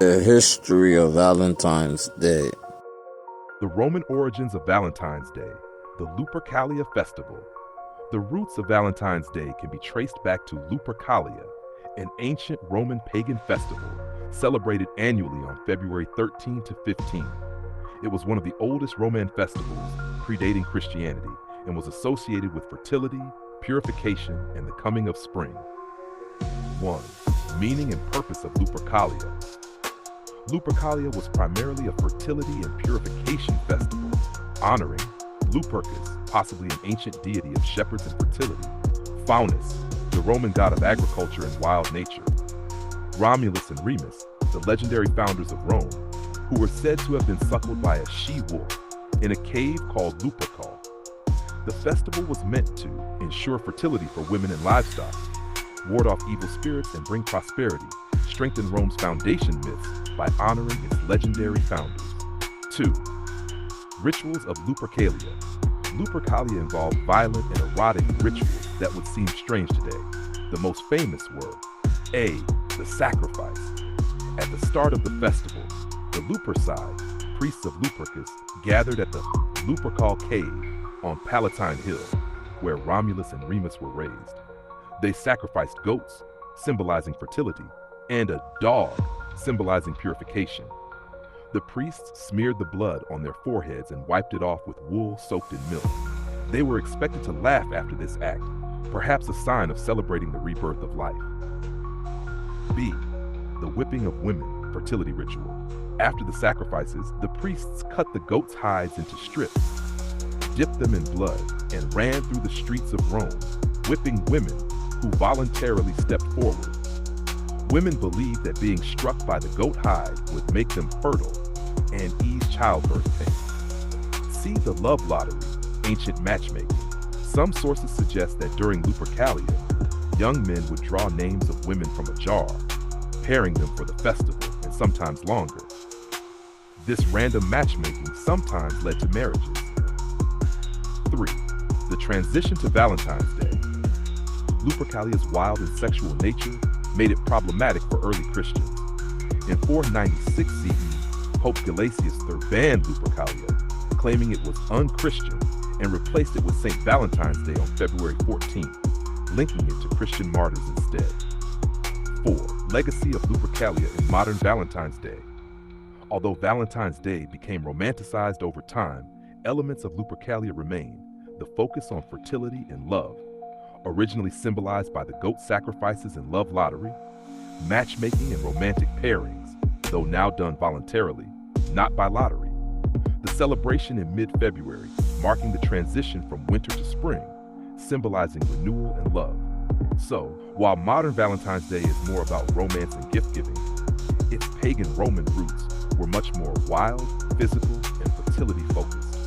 The history of Valentine's Day. The Roman origins of Valentine's Day, the Lupercalia festival. The roots of Valentine's Day can be traced back to Lupercalia, an ancient Roman pagan festival celebrated annually on February 13 to 15. It was one of the oldest Roman festivals predating Christianity and was associated with fertility, purification, and the coming of spring. 1. Meaning and purpose of Lupercalia. Lupercalia was primarily a fertility and purification festival, honoring Lupercus, possibly an ancient deity of shepherds and fertility, Faunus, the Roman god of agriculture and wild nature, Romulus and Remus, the legendary founders of Rome, who were said to have been suckled by a she-wolf in a cave called Lupercal. The festival was meant to ensure fertility for women and livestock, ward off evil spirits and bring prosperity, strengthen Rome's foundation myths by honoring its legendary founders. 2. Rituals of Lupercalia. Lupercalia involved violent and erotic rituals that would seem strange today. The most famous were A. The sacrifice. At the start of the festival, the Luperci, priests of Lupercus, gathered at the Lupercal cave on Palatine Hill, where Romulus and Remus were raised. They sacrificed goats, symbolizing fertility, and a dog, symbolizing purification. The priests smeared the blood on their foreheads and wiped it off with wool soaked in milk. They were expected to laugh after this act, perhaps a sign of celebrating the rebirth of life. B. The whipping of women, fertility ritual. After the sacrifices, the priests cut the goats' hides into strips, dipped them in blood, and ran through the streets of Rome, whipping women who voluntarily stepped forward. Women believed that being struck by the goat hide would make them fertile and ease childbirth pain. See the love lottery, ancient matchmaking. Some sources suggest that during Lupercalia, young men would draw names of women from a jar, pairing them for the festival and sometimes longer. This random matchmaking sometimes led to marriages. 3. The transition to Valentine's Day. Lupercalia's wild and sexual nature made it problematic for early Christians. In 496 CE, Pope Gelasius III banned Lupercalia, claiming it was unchristian, and replaced it with St. Valentine's Day on February 14th, linking it to Christian martyrs instead. 4. Legacy of Lupercalia in modern Valentine's Day. Although Valentine's Day became romanticized over time, elements of Lupercalia remain, the focus on fertility and love, originally symbolized by the goat sacrifices and love lottery, matchmaking and romantic pairings, though now done voluntarily, not by lottery. The celebration in mid-February, marking the transition from winter to spring, symbolizing renewal and love. So, while modern Valentine's Day is more about romance and gift-giving, its pagan Roman roots were much more wild, physical, and fertility-focused.